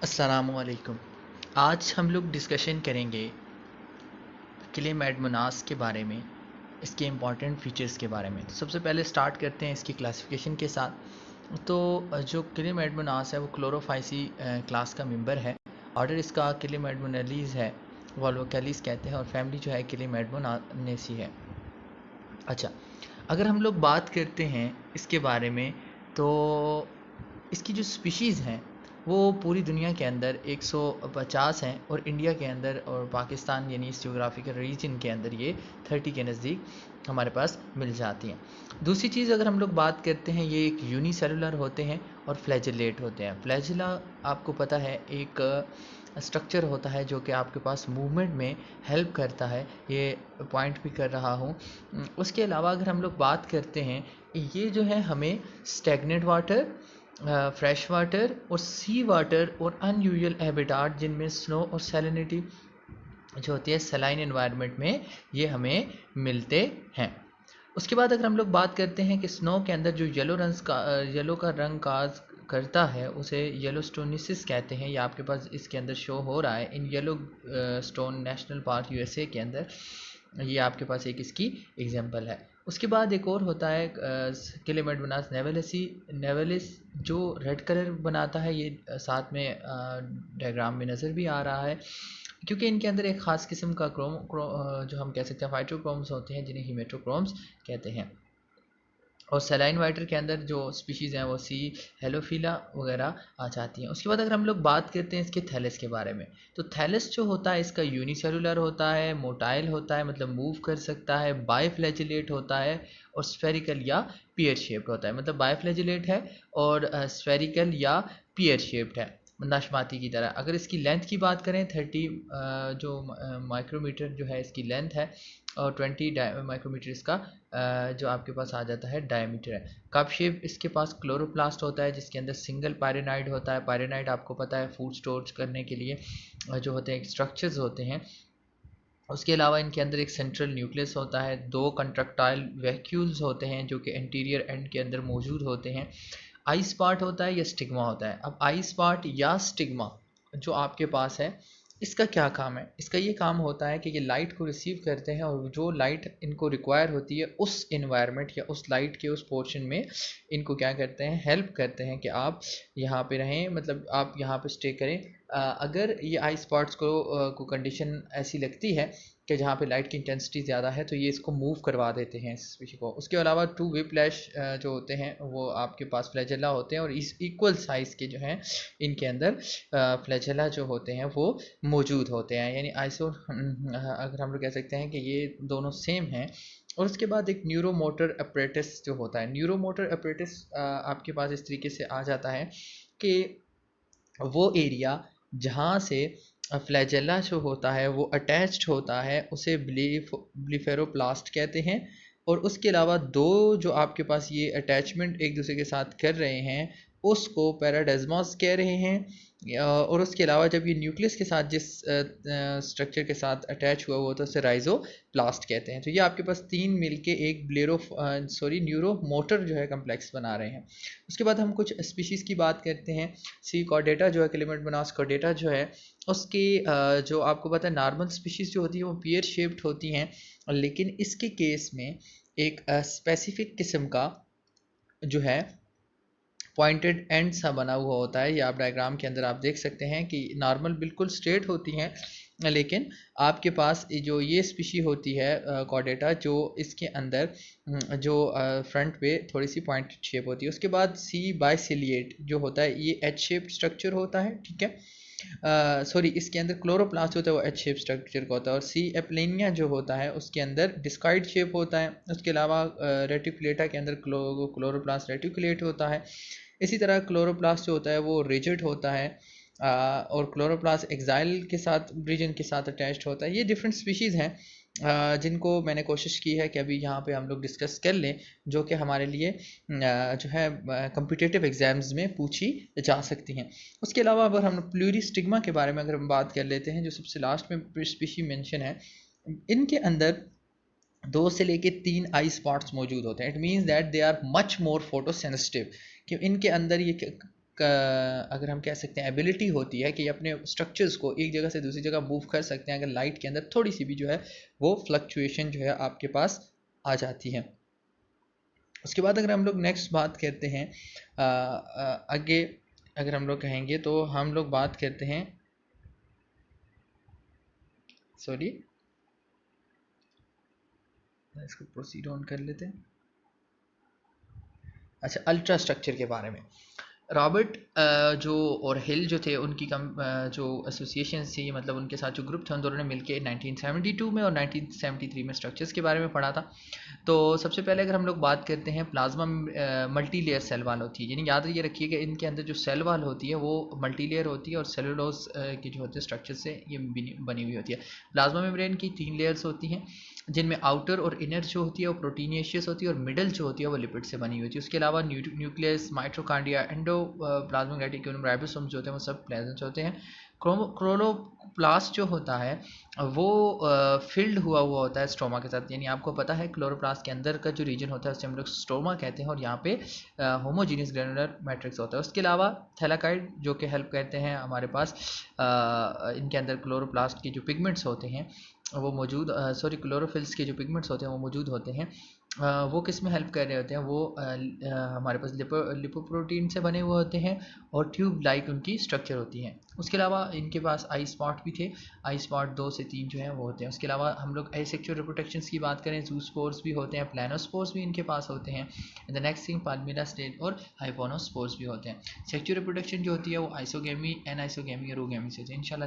अस्सलामुअलैकुम। आज हम लोग डिस्कशन करेंगे क्लेमाइडमोनास के बारे में, इसके इम्पॉर्टेंट फीचर्स के बारे में। तो सबसे पहले स्टार्ट करते हैं इसकी क्लासिफिकेशन के साथ। तो जो क्लेमाइडमोनास है वो क्लोरोफाइसी क्लास का मेंबर है। ऑर्डर इसका क्लेमाइडमोनालीज है, वोल्वोकैलीज कहते हैं, और फैमिली जो है क्लेमाइडमोनानेसी है। अच्छा, अगर हम लोग बात करते हैं इसके बारे में, तो इसकी जो स्पीशीज़ हैं वो पूरी दुनिया के अंदर 150 हैं, और इंडिया के अंदर और पाकिस्तान यानी इस जोग्राफिकल रीजन के अंदर ये 30 के नज़दीक हमारे पास मिल जाती हैं। दूसरी चीज़ अगर हम लोग बात करते हैं, ये एक यूनिसेलुलर होते हैं और फ्लैजेलेट होते हैं। फ्लैजिला आपको पता है एक स्ट्रक्चर होता है जो कि आपके पास मूवमेंट में हेल्प करता है, ये पॉइंट भी कर रहा हूँ। उसके अलावा अगर हम लोग बात करते हैं, ये जो है हमें स्टेगनेट वाटर, फ्रेश वाटर और सी वाटर और अनयूजुअल हैबिटाट जिनमें स्नो और सैलिनिटी जो होती है सलाइन एनवायरनमेंट में, ये हमें मिलते हैं। उसके बाद अगर हम लोग बात करते हैं कि स्नो के अंदर जो येलो का रंग काज करता है उसे येलो स्टोनिसिस कहते हैं। ये आपके पास इसके अंदर शो हो रहा है in yellow stone national park USA के अंदर। ये आपके पास एक इसकी एग्जांपल है। उसके बाद एक और होता है क्लेमाइडमोनास नेवेलिस जो रेड कलर बनाता है। ये साथ में डायग्राम में नज़र भी आ रहा है, क्योंकि इनके अंदर एक ख़ास किस्म का जो हम कह सकते हैं फाइटोक्रोम्स होते हैं जिन्हें हीमेटोक्रोम्स कहते हैं। और सलाइन वाइटर के अंदर जो स्पीशीज़ हैं वो सी हेलोफिला वगैरह आ जाती हैं। उसके बाद अगर हम लोग बात करते हैं इसके थैलस के बारे में, तो थैलस जो होता है इसका यूनिसेलुलर होता है, मोटाइल होता है मतलब मूव कर सकता है, बाइफ्लैजिलेट होता है, और स्फेरिकल या पियर शेप्ड होता है। मतलब बाइफ्लैजिलेट है और स्फेरिकल या पियर शेप्ड है, नाशपाती की तरह। अगर इसकी लेंथ की बात करें 30 जो माइक्रोमीटर जो है इसकी लेंथ है, और 20 माइक्रोमीटर इसका जो आपके पास आ जाता है डायमीटर है। कप शेप इसके पास क्लोरोप्लास्ट होता है जिसके अंदर सिंगल पायरेनाइड होता है। पायरेनाइड आपको पता है फूड स्टोर करने के लिए जो होते हैं स्ट्रक्चर्स होते हैं। उसके अलावा इनके अंदर एक सेंट्रल न्यूक्लियस होता है, दो कंट्रक्टाइल वैक्यूल्स होते हैं जो कि इंटीरियर एंड के अंदर मौजूद होते हैं। आइस पार्ट होता है या स्टिग्मा होता है। अब आइस पार्ट या स्टिग्मा जो आपके पास है, इसका क्या काम है? इसका ये काम होता है कि ये लाइट को रिसीव करते हैं और जो लाइट इनको रिक्वायर होती है उस इन्वायरमेंट या उस लाइट के उस पोर्शन में इनको क्या करते हैं, हेल्प करते हैं कि आप यहाँ पे रहें, मतलब आप यहाँ पे स्टे करें। अगर ये आइस पार्ट्स को कंडीशन ऐसी लगती है कि जहाँ पे लाइट की इंटेंसिटी ज़्यादा है, तो ये इसको मूव करवा देते हैं इस स्पीशी को। उसके अलावा टू विप्लैश जो होते हैं वो आपके पास फ्लैजेला होते हैं, और इस इक्वल साइज़ के जो हैं इनके अंदर फ्लैजेला जो होते हैं वो मौजूद होते हैं, यानी अगर हम लोग कह सकते हैं कि ये दोनों सेम हैं। और उसके बाद एक न्यूरोमोटर अपरेटस जो होता है, न्यूरोमोटर अपरेटस आपके पास इस तरीके से आ जाता है कि वो एरिया जहाँ से फ्लैजेला जो होता है वो अटैच्ड होता है उसे ब्लीफेरोप्लास्ट कहते हैं। और उसके अलावा दो जो आपके पास ये अटैचमेंट एक दूसरे के साथ कर रहे हैं उसको पैराडेज़मास कह रहे हैं। और उसके अलावा जब ये न्यूक्लियस के साथ जिस स्ट्रक्चर के साथ अटैच हुआ हुआ तो उसे राइजोप्लास्ट कहते हैं। तो ये आपके पास तीन मिलके एक न्यूरो मोटर जो है कम्प्लेक्स बना रहे हैं। उसके बाद हम कुछ स्पीशीज़ की बात करते हैं। सी कॉर्डेटा जो है, क्लेमाइडमोनास कॉर्डेटा जो है, उसकी जो आपको पता है नॉर्मल स्पीशीज़ जो होती है वो पियर शेप्ड होती हैं, लेकिन इसके केस में एक स्पेसिफिक किस्म का जो है पॉइंटेड एंड सा बना हुआ होता है। ये आप डायग्राम के अंदर आप देख सकते हैं कि नॉर्मल बिल्कुल स्ट्रेट होती हैं, लेकिन आपके पास जो ये स्पीशी होती है कॉर्डेटा, जो इसके अंदर जो फ्रंट पे थोड़ी सी पॉइंटेड शेप होती है। उसके बाद सी बाइसिलिएट जो होता है ये एच शेप स्ट्रक्चर होता है, ठीक है। इसके अंदर क्लोरोप्लास्ट होता है वो एच शेप स्ट्रक्चर का होता है। और सी एप्लेनिया जो होता है उसके अंदर डिस्कॉइड शेप होता है। उसके अलावा रेटिकुलेटा के अंदर क्लोरोप्लास्ट रेटिकुलेट होता है। इसी तरह क्लोरोप्लास्ट जो होता है वो रिजिड होता है, और क्लोरोप्लास्ट एक्साइल के साथ रीजन के साथ अटैच्ड होता है। ये डिफरेंट स्पीशीज़ हैं जिनको मैंने कोशिश की है कि अभी यहाँ पे हम लोग डिस्कस कर लें, जो कि हमारे लिए जो है कम्पिटिटिव एग्ज़ाम्स में पूछी जा सकती हैं। उसके अलावा अगर हम प्लूरिस्टिग्मा के बारे में अगर हम बात कर लेते हैं, जो सबसे लास्ट में स्पीशी मेंशन है, इनके अंदर 2 से लेके 3 आई स्पॉट्स मौजूद होते हैं। It means that they are much more photosensitive, कि इनके अंदर ये अगर हम कह सकते हैं एबिलिटी होती है कि ये अपने स्ट्रक्चर्स को एक जगह से दूसरी जगह मूव कर सकते हैं अगर लाइट के अंदर थोड़ी सी भी जो है वो फ्लक्चुएशन जो है आपके पास आ जाती है। उसके बाद अगर हम लोग नेक्स्ट बात करते हैं आगे अगर हम लोग कहेंगे तो हम लोग बात करते हैं इसको प्रोसीड ऑन कर लेते हैं। अच्छा, अल्ट्रा स्ट्रक्चर के बारे में रॉबर्ट जो और हिल जो थे उनकी जो एसोसिएशन थी, मतलब उनके साथ जो ग्रुप थे, उन दोनों ने मिलकर 1972 में और 1973 में स्ट्रक्चर्स के बारे में पढ़ा था। तो सबसे पहले अगर हम लोग बात करते हैं plasma multi layer cell wall होती है, यानी याद ये रखिए कि इनके अंदर जो सेल वाल होती है वो मल्टी लेयर होती है और सेलुलोज की जो होती है स्ट्रक्चर से ये बनी हुई होती है। प्लाज्मा मेम्ब्रेन की 3 लेयर्स होती हैं जिनमें आउटर और इनर जो होती है वो प्रोटीनियशियस होती है और मिडल जो होती है वो लिपिड से बनी हुई होती है। उसके अलावा nucleus, mitochondria, plasmic reticulum, ribosome जो होते हैं वो सब प्रेजेंट होते हैं। क्लोरोप्लास्ट जो होता है वो फिल्ड हुआ होता है स्ट्रोमा के साथ, यानी आपको पता है क्लोरोप्लास्ट के अंदर का जो रीजन होता है उसे हम लोग स्ट्रोमा कहते हैं और यहाँ पे होमोजीनियस ग्रैनुलर मैट्रिक्स होता है। उसके अलावा थैलाकाइड जो कि हेल्प करते हैं हमारे पास इनके अंदर क्लोरोप्लास्ट के जो पिगमेंट्स होते हैं वो मौजूद क्लोरोफिल्स के जो पिगमेंट्स होते हैं वो मौजूद होते हैं। वो किस में हेल्प कर रहे होते हैं, वो हमारे पास लिपोप्रोटीन से बने हुए होते हैं और ट्यूब लाइक उनकी स्ट्रक्चर होती हैं। उसके अलावा इनके पास आई स्पॉट भी थे, आई स्पॉट 2 से 3 जो है वो होते हैं। उसके अलावा हम लोग एसेक्सुअल रिप्रोडक्शंस की बात करें, जूस्पोर्स भी होते हैं, प्लानोस्पोर्स भी इनके पास होते हैं। द नेक्स्ट थिंग पाल्मिरा स्टेट और हाइपोनोस्पोर्स भी होते हैं। सेक्सुअल रिप्रोडक्शन जो होती है वो आइसोगेमी, एनाइसोगेमी और ओगेमी से होती है। इंशाल्लाह